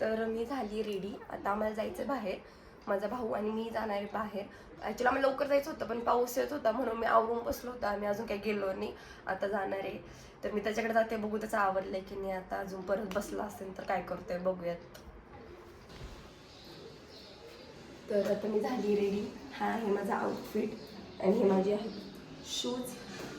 तर मी झाली रेडी. आता आम्हाला जायचं बाहेर. माझा भाऊ आणि मी जाणार आहे बाहेर. ॲक्च्युली आम्हाला लवकर जायचं होतं पण पाऊस येत होता म्हणून मी आवरून बसलो होतो. आम्ही अजून काही गेलो नाही. आता जाणार आहे तर मी त्याच्याकडे जाते. बघू त्याचं आवडलंय की नाही. आता अजून परत बसला असेल तर काय करतोय बघूयात. तर आता मी झाली रेडी. हा आहे माझा आउटफिट आणि हे माझे आहेत शूज.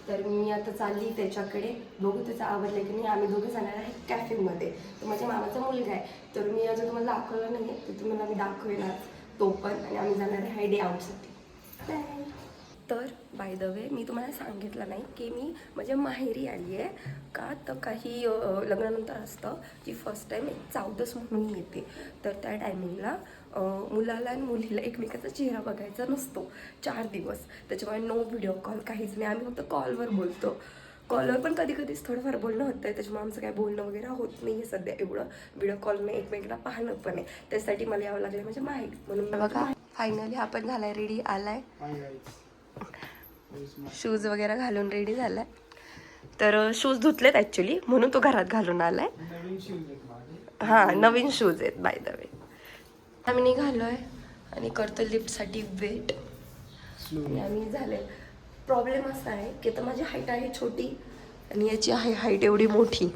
तर मी आता चालली त्याच्याकडे. बघू त्याचं आवडलं की नाही. आम्ही दोघे जाणार आहे कॅफेमध्ये. तो माझ्या मामाचा मुलगा आहे. तर मी अजून तुम्हाला दाखवलं नाही आहे तर तुम्हाला मी दाखवेणार तो पण. आणि आम्ही जाणार आहे डे आउटसाठी. तर बाय द वे मी तुम्हाला सांगितलं नाही की मी म्हणजे माहेरी आली आहे का. तर काही लग्नानंतर असतं की फर्स्ट टाईम एक चौदस म्हणून येते. तर त्या टायमिंगला मुलाला आणि मुलीला एकमेकाचा चेहरा बघायचा नसतो 4 दिवस. त्याच्यामुळे नो व्हिडिओ कॉल काहीच नाही. आम्ही फक्त कॉलवर बोलतो. कॉलवर पण कधी कधीच थोडंफार बोलणं होतं आहे. त्याच्यामुळे आमचं काय बोलणं वगैरे होत नाही आहे सध्या एवढं. व्हिडिओ कॉलने एकमेकांना पाहणं पण आहे. त्यासाठी मला यावं लागलं म्हणजे माहीत म्हणून. बघा फायनली हा पण झालाय रेडी. आलाय शूज वगैरे घालून रेडी झालाय. तर शूज धुतलेत ॲक्च्युली म्हणून तो घरात घालून आलाय. हां नवीन शूज आहेत बाय द वे. आम्ही निघालोय आणि करतो लिफ्टसाठी वेट. आणि आम्ही झाले. प्रॉब्लेम असा आहे की तर माझी हाईट आहे छोटी आणि याची आहे हाईट एवढी मोठी.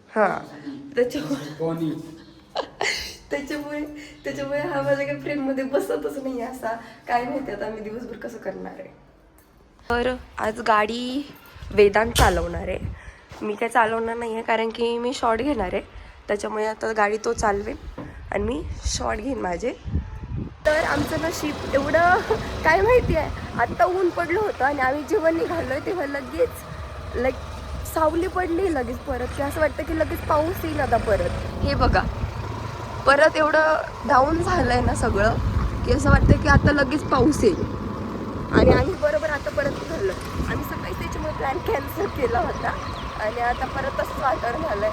हां त्याच्यामुळे हा माझ्या काही फ्रेममध्ये बसतच नाही असा. काय माहिती आता आम्ही दिवसभर कसं करणार आहे. तर आज गाडी वेदांत चालवणार आहे. मी काय चालवणार नाही आहे कारण की मी शॉर्ट घेणार आहे. त्याच्यामुळे आता गाडी तो चालवेल आणि मी शॉर्ट घेईन माझे. तर आमचं नशीब एवढं काय माहिती आहे. आत्ता ऊन पडलं होतं आणि आम्ही जेव्हा निघालो तेव्हा लगेच सावली पडली लगेच परत. की असं वाटतं की लगेच पाऊस येईल आता परत. हे बघा परत एवढं डाऊन झालंय ना सगळं की असं वाटतं की आता लगेच पाऊस येईल. आणि आम्ही बरोबर आता परत झालं. आम्ही सकाळी त्याच्यामुळे प्लॅन कॅन्सल केला होता आणि आता परत तसंच वातावरण झालंय.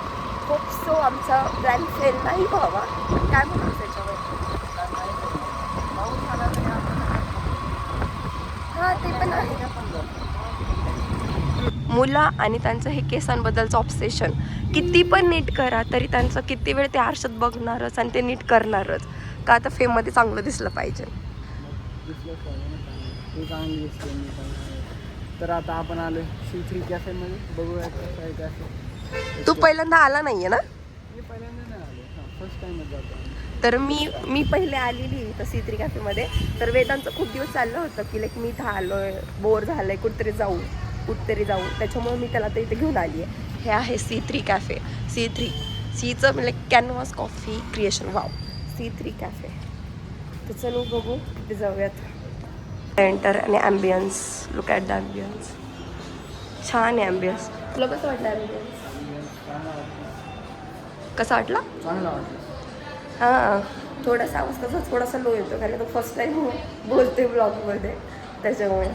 होप सो आमचा प्लॅन फेल नाही व्हावा. काय म्हणतो त्याच्यावर. हां ते पण आहे. मुलं आणि त्यांचं हे केसांबद्दलचं ऑब्सेशन किती पण नीट करा तरी त्यांचं किती वेळ ते आरशात बघणारच आणि ते नीट करणारच का आता फेममध्ये चांगलं दिसलं पाहिजे. तर आता आपण आलो C3 कॅफेमध्ये. बघूया कसं आहे कॅफे. तू पहिल्यांदा आला नाहीये ना. मी पहिल्यांदा नाही आलो. फर्स्ट टाइमच जातो. तर मी पहिले आलेली इथं C3 कॅफेमध्ये. तर वेदांचं खूप दिवस चाललं होतं की लाईक मी इथं आलोय बोर झालंय कुठतरी जाऊ. त्याच्यामुळे मी त्याला तर इथे घेऊन आली आहे. हे आहे C3 कॅफे. सीचं म्हणजे canvas coffee creation. Wow C3 cafe. तर चलो बघू तिथे जाऊयात. एंटर आणि ambience. Look at the ambience. छान आहे ॲम्बियन्स. तुला कसं वाटलं ॲम्बियन्स. कसा वाटला. चांगला वाटलं. हां थोडासा आवाज कसा थोडासा लो येतो कारण तो फर्स्ट टाईम बोलते ब्लॉगमध्ये त्याच्यामुळे.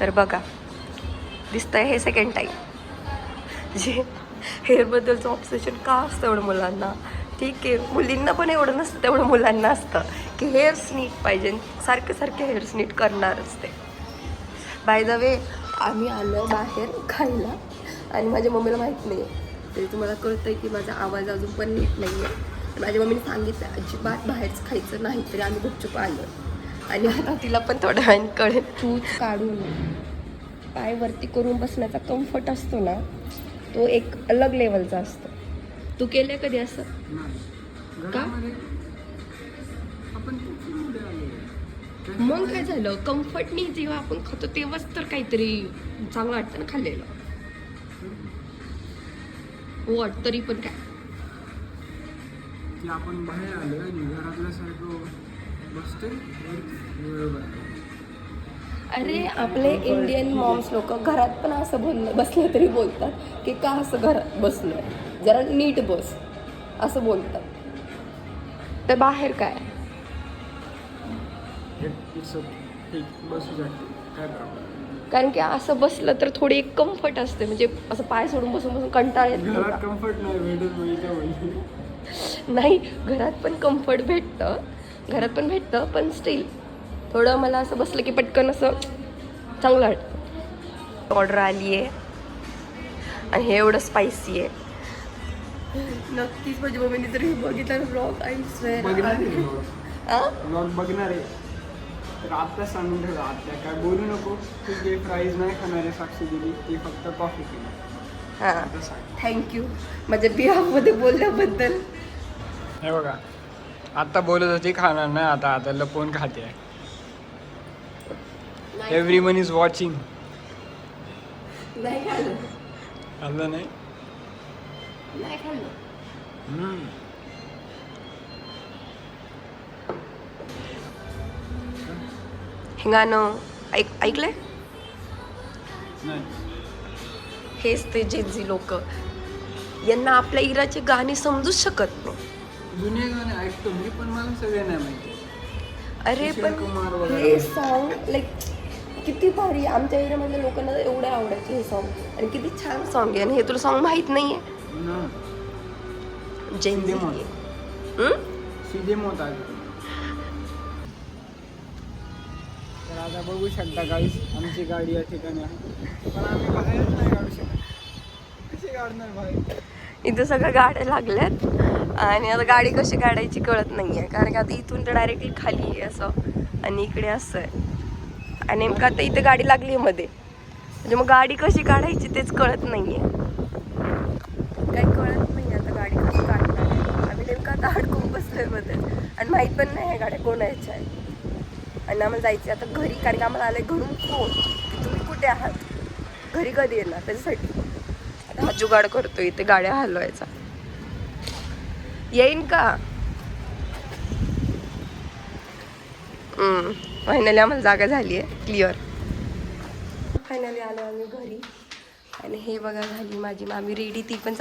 तर बघा दिसतंय हे सेकंड टाईम. जे हेअरबद्दलचं ऑब्सेशन का असतं एवढं मुलांना. ठीक आहे मुलींना पण एवढं नसतं तेवढं मुलांना असतं की हेअर्स नीट पाहिजे. सारखे हेअर्स नीट करणारच ते. बाय द वे आम्ही आलो बाहेर खायला आणि माझ्या मम्मीला माहीत नाही तरी तुम्हाला कळतं आहे की माझा आवाज अजून पण नीट नाही आहे. माझ्या मम्मीने सांगितलं अजिबात बाहेरच खायचं नाही तरी आम्ही गुपचूप आलो. आणि आता तिला पण थोड्या वेळाने कळेल. शूज काढून पाय वरती करून बसण्याचा कम्फर्ट असतो ना तो एक अलग लेवलचा असतो. तू केलं कधी असं का. मग काय झालं कम्फर्टनी जेव्हा आपण खातो तेव्हाच तर काहीतरी चांगलं वाटतं ना खाल्लेलं. वाट तरी पण काय की आपण बाहेर आलो आणि घरातल्यासारखं बसते. अरे आपले इंडियन मॉम्स लोक घरात पण असं बसलं तरी बोलतात की का असं घरात बसलं जरा नीट बस असं बोलतात. तर बाहेर काय बसू शकते काय प्रॉब्लेम. कारण की असं बसलं तर थोडी एक कम्फर्ट असते. म्हणजे असं पाय सोडून बसून कंटाळ येत घरात कम्फर्ट नाही भेटत. नाही घरात पण कम्फर्ट भेटतं पण स्टील थोडं मला असं बसलं की पटकन असं चांगलं वाटतं. ऑर्डर आली आहे आणि हे एवढं स्पायसी आहे. नक्कीच माझ्या मम्मीने जर बघितलं ब्लॉग आई बघणार आहे स्वेअर ब्लॉग बघणार आहे तर आत्ताच सांगून ठेवलं आत्या काय बोलू नको तू जे फ्राईज नाही खाणारे साक्षी दिली ती फक्त कॉफी पिली हां आता सांग थँक्यू माझ्या बिहाफमध्ये बोलल्याबद्दल. हे बघा आता बोलत होती खाणार नाही आता लपवून खाते एव्हरी वन इज वॉचिंग. नाही खाल्लं खाल्लं नाही नाही खाल्लं. हे गाणं ऐकलंय? नाही हेच ते जेन्झी लोक यांना आपल्या इराचे गाणे समजूच शकत नाही. जुने गाणे ऐकतो मी पण मला सगळे नाही माहिती. अरे किशोर पण कुमार वगैरे. हे सॉन्ग लाईक किती भारी आमच्या एरियामधल्या लोकांना एवढे आवडायचे हे सॉन्ग आणि किती छान सॉन्ग आहे आणि हे तुला सॉन्ग माहित नाहीये. ना जेन्झी सीधे मोत आहे. तर आता बघू शकता गाईस आमची गाडी या ठिकाणी आहे पण आम्ही बाहेरच नाही काढू शकत. कशी काढणार बाहेर? इथं सगळ्या गाड्या लागल्यात आणि आता गाडी कशी काढायची कळत नाहीये कारण की आता इथून तर डायरेक्टली खाली आहे असं आणि इकडे असं आहे आणि नेमकं आता इथे गाडी लागली आहे मध्ये म्हणजे मग गाडी कशी काढायची तेच कळत नाहीये. काही कळत नाही आता गाडी कशी काढणार आहे. आम्ही नेमकं आता अडकून बसलोय मध्ये आणि माहीत पण नाही आहे गाड्या कोणाच्या आहे आणि आम्हाला जायचं आता घरी कारण की आम्हाला आलंय घरून फोन की तुम्ही कुठे आहात घरी कधी येणार त्याच्यासाठी आता हा जुगाड करतोय इथे गाड्या हलवायचा. येईन का? फायनली आम्हाला जागा झाली आहे क्लिअर. फायनली आलो आम्ही घरी आणि हे बघा झाली माझी मामी रेडी ती पण